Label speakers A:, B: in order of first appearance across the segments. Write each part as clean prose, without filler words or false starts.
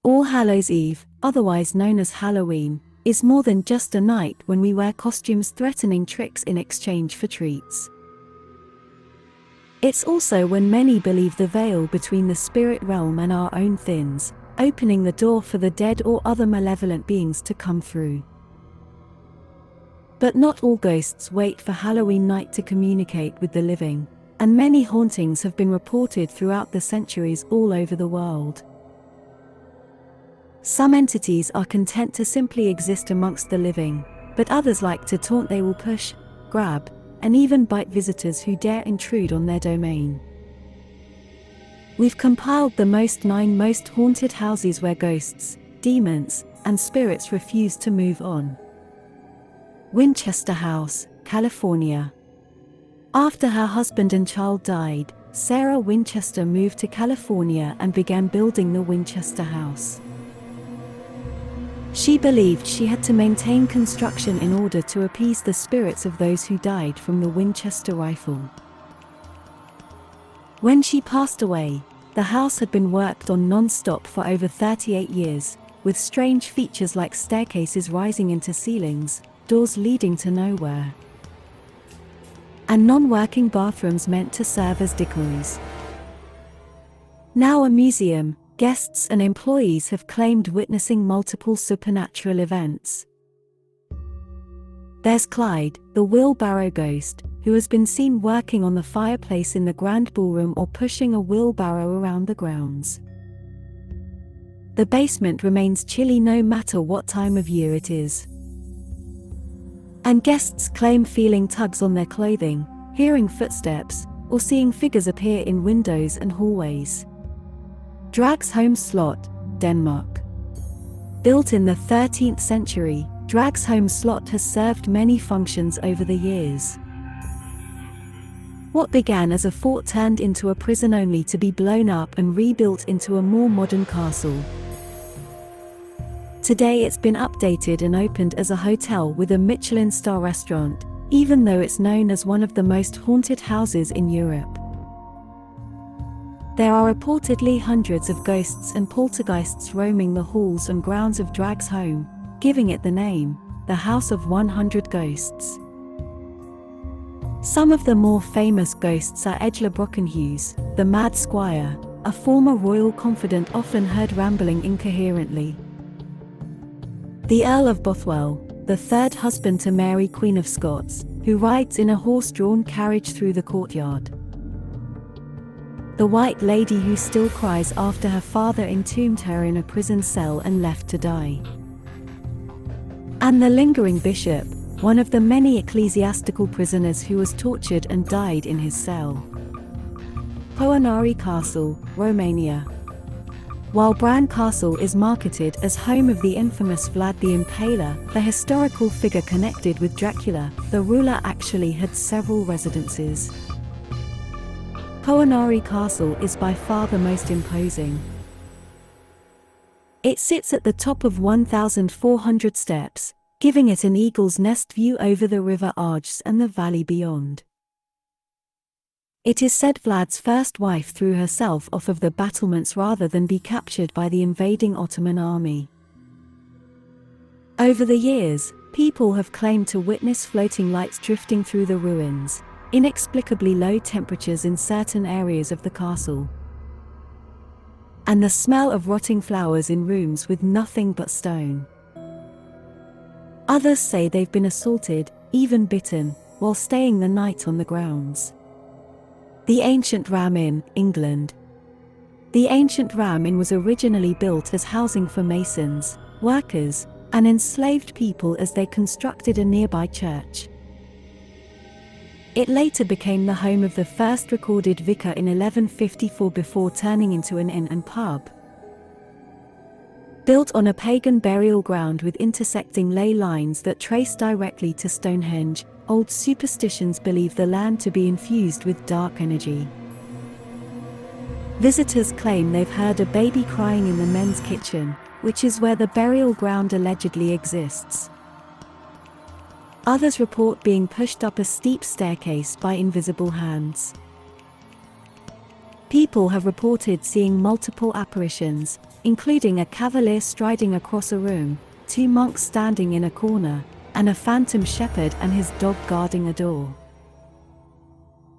A: All Hallows Eve, otherwise known as Halloween, is more than just a night when we wear costumes threatening tricks in exchange for treats. It's also when many believe the veil between the spirit realm and our own thins, opening the door for the dead or other malevolent beings to come through. But not all ghosts wait for Halloween night to communicate with the living, and many hauntings have been reported throughout the centuries all over the world. Some entities are content to simply exist amongst the living, but others like to taunt. They will push, grab, and even bite visitors who dare intrude on their domain. We've compiled the 9 most haunted houses where ghosts, demons, and spirits refuse to move on. Winchester House, California. After her husband and child died, Sarah Winchester moved to California and began building the Winchester House. She believed she had to maintain construction in order to appease the spirits of those who died from the Winchester rifle. When she passed away, the house had been worked on non-stop for over 38 years, with strange features like staircases rising into ceilings, doors leading to nowhere, and non-working bathrooms meant to serve as decoys. Now a museum, guests and employees have claimed witnessing multiple supernatural events. There's Clyde, the wheelbarrow ghost, who has been seen working on the fireplace in the grand ballroom or pushing a wheelbarrow around the grounds. The basement remains chilly no matter what time of year it is. And guests claim feeling tugs on their clothing, hearing footsteps, or seeing figures appear in windows and hallways. Dragsholm Slot, Denmark. Built in the 13th century, Dragsholm Slot has served many functions over the years. What began as a fort turned into a prison only to be blown up and rebuilt into a more modern castle. Today it's been updated and opened as a hotel with a Michelin star restaurant, even though it's known as one of the most haunted houses in Europe. There are reportedly hundreds of ghosts and poltergeists roaming the halls and grounds of Dragsholm, giving it the name, the House of 100 Ghosts. Some of the more famous ghosts are Edgler Brockenhughes, the Mad Squire, a former royal confidant often heard rambling incoherently. The Earl of Bothwell, the third husband to Mary Queen of Scots, who rides in a horse-drawn carriage through the courtyard. The White Lady who still cries after her father entombed her in a prison cell and left to die. And the Lingering Bishop, one of the many ecclesiastical prisoners who was tortured and died in his cell. Phonari Castle, Romania. While Bran Castle is marketed as home of the infamous Vlad the Impaler, the historical figure connected with Dracula, the ruler actually had several residences. Phonari Castle is by far the most imposing. It sits at the top of 1,400 steps, giving it an eagle's nest view over the river Arges and the valley beyond. It is said Vlad's first wife threw herself off of the battlements rather than be captured by the invading Ottoman army. Over the years, people have claimed to witness floating lights drifting through the ruins, inexplicably low temperatures in certain areas of the castle, and the smell of rotting flowers in rooms with nothing but stone. Others say they've been assaulted, even bitten, while staying the night on the grounds. The ancient Ramen, England. The ancient Ramen was originally built as housing for masons, workers, and enslaved people as they constructed a nearby church. It later became the home of the first recorded vicar in 1154 before turning into an inn and pub. Built on a pagan burial ground with intersecting ley lines that trace directly to Stonehenge, old superstitions believe the land to be infused with dark energy. Visitors claim they've heard a baby crying in the men's kitchen, which is where the burial ground allegedly exists. Others report being pushed up a steep staircase by invisible hands. People have reported seeing multiple apparitions, including a cavalier striding across a room, 2 monks standing in a corner, and a phantom shepherd and his dog guarding a door.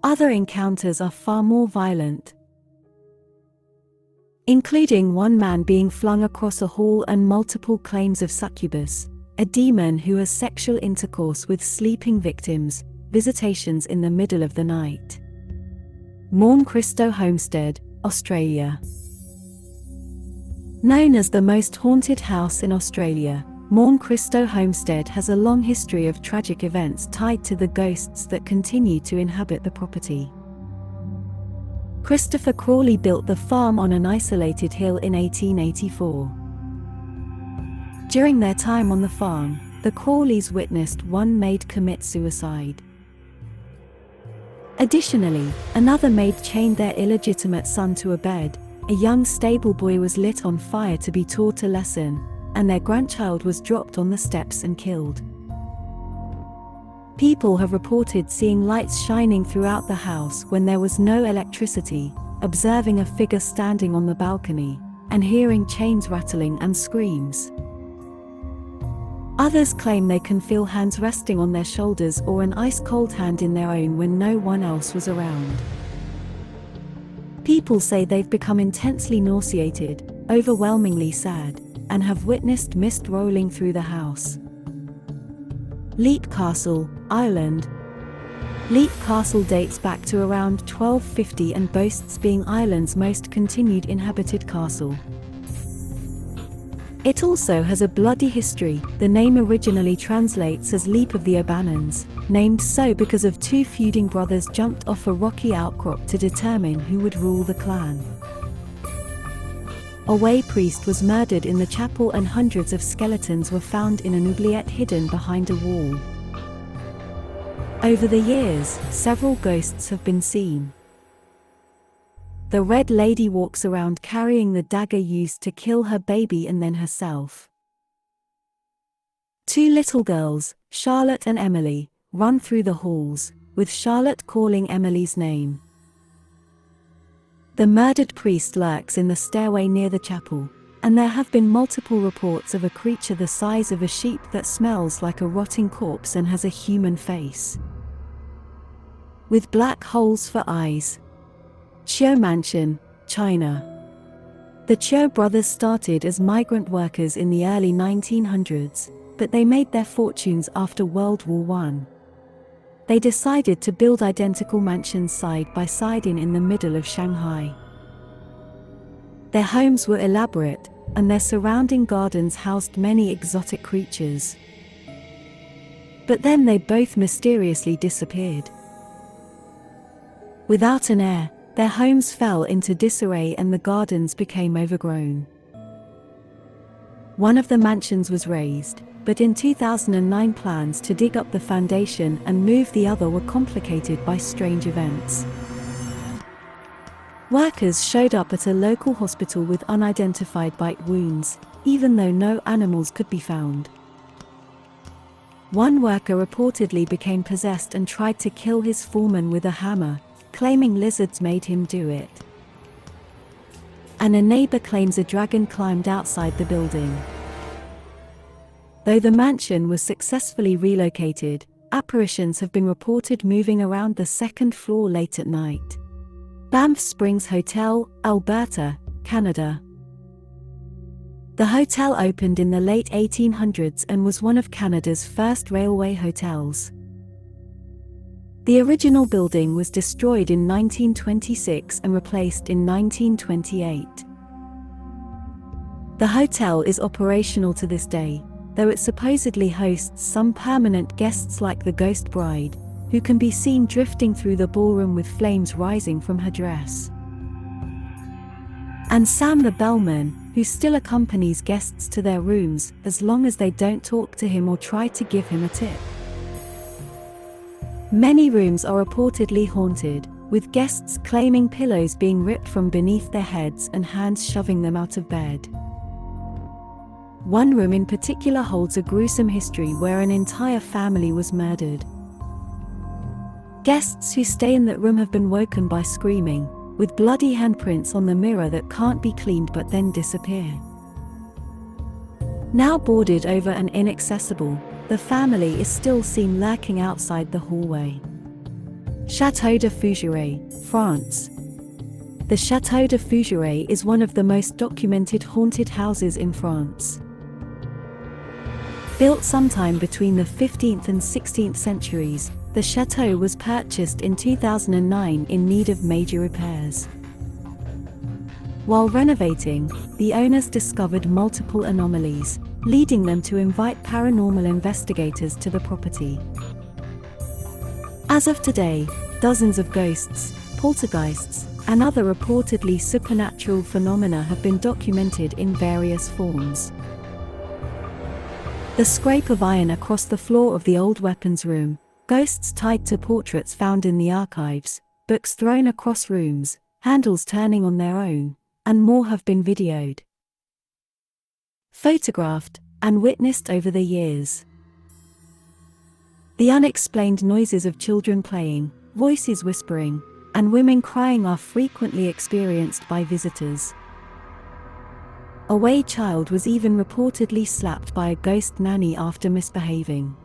A: Other encounters are far more violent, including one man being flung across a hall and multiple claims of succubus, a demon who has sexual intercourse with sleeping victims, visitations in the middle of the night. Mourn, Christo, Homestead, Australia. Known as the most haunted house in Australia, Mourn, Christo, Homestead has a long history of tragic events tied to the ghosts that continue to inhabit the property. Christopher Crawley built the farm on an isolated hill in 1884. During their time on the farm, the Crawleys witnessed one maid commit suicide. Additionally, another maid chained their illegitimate son to a bed, a young stable boy was lit on fire to be taught a lesson, and their grandchild was dropped on the steps and killed. People have reported seeing lights shining throughout the house when there was no electricity, observing a figure standing on the balcony, and hearing chains rattling and screams. Others claim they can feel hands resting on their shoulders or an ice-cold hand in their own when no one else was around. People say they've become intensely nauseated, overwhelmingly sad, and have witnessed mist rolling through the house. Leap Castle, Ireland. Leap Castle dates back to around 1250 and boasts being Ireland's most continued inhabited castle. It also has a bloody history. The name originally translates as Leap of the O'Bannons, named so because of 2 feuding brothers jumped off a rocky outcrop to determine who would rule the clan. A way priest was murdered in the chapel and hundreds of skeletons were found in an oubliette hidden behind a wall. Over the years, several ghosts have been seen. The Red Lady walks around carrying the dagger used to kill her baby and then herself. 2 little girls, Charlotte and Emily, run through the halls, with Charlotte calling Emily's name. The murdered priest lurks in the stairway near the chapel, and there have been multiple reports of a creature the size of a sheep that smells like a rotting corpse and has a human face, with black holes for eyes. Chiu Mansion, China. The Chiu brothers started as migrant workers in the early 1900s, but they made their fortunes after World War I. They decided to build identical mansions side by side in the middle of Shanghai. Their homes were elaborate, and their surrounding gardens housed many exotic creatures. But then they both mysteriously disappeared. Without an heir, their homes fell into disarray and the gardens became overgrown. One of the mansions was razed, but in 2009 plans to dig up the foundation and move the other were complicated by strange events. Workers showed up at a local hospital with unidentified bite wounds, even though no animals could be found. One worker reportedly became possessed and tried to kill his foreman with a hammer, claiming lizards made him do it. And a neighbor claims a dragon climbed outside the building. Though the mansion was successfully relocated, apparitions have been reported moving around the 2nd floor late at night. Banff Springs Hotel, Alberta, Canada. The hotel opened in the late 1800s and was one of Canada's first railway hotels. The original building was destroyed in 1926 and replaced in 1928. The hotel is operational to this day, though it supposedly hosts some permanent guests like the Ghost Bride, who can be seen drifting through the ballroom with flames rising from her dress. And Sam the bellman, who still accompanies guests to their rooms as long as they don't talk to him or try to give him a tip. Many rooms are reportedly haunted, with guests claiming pillows being ripped from beneath their heads and hands shoving them out of bed. One room in particular holds a gruesome history where an entire family was murdered. Guests who stay in that room have been woken by screaming, with bloody handprints on the mirror that can't be cleaned but then disappear. Now boarded over and inaccessible, the family is still seen lurking outside the hallway. Chateau de Fujore, France. The Chateau de Fujore is one of the most documented haunted houses in France. Built sometime between the 15th and 16th centuries, the chateau was purchased in 2009 in need of major repairs. While renovating, the owners discovered multiple anomalies, leading them to invite paranormal investigators to the property. As of today, dozens of ghosts, poltergeists, and other reportedly supernatural phenomena have been documented in various forms. The scrape of iron across the floor of the old weapons room, ghosts tied to portraits found in the archives, books thrown across rooms, handles turning on their own, and more have been videoed, photographed, and witnessed over the years. The unexplained noises of children playing, voices whispering, and women crying are frequently experienced by visitors. A stray child was even reportedly slapped by a ghost nanny after misbehaving.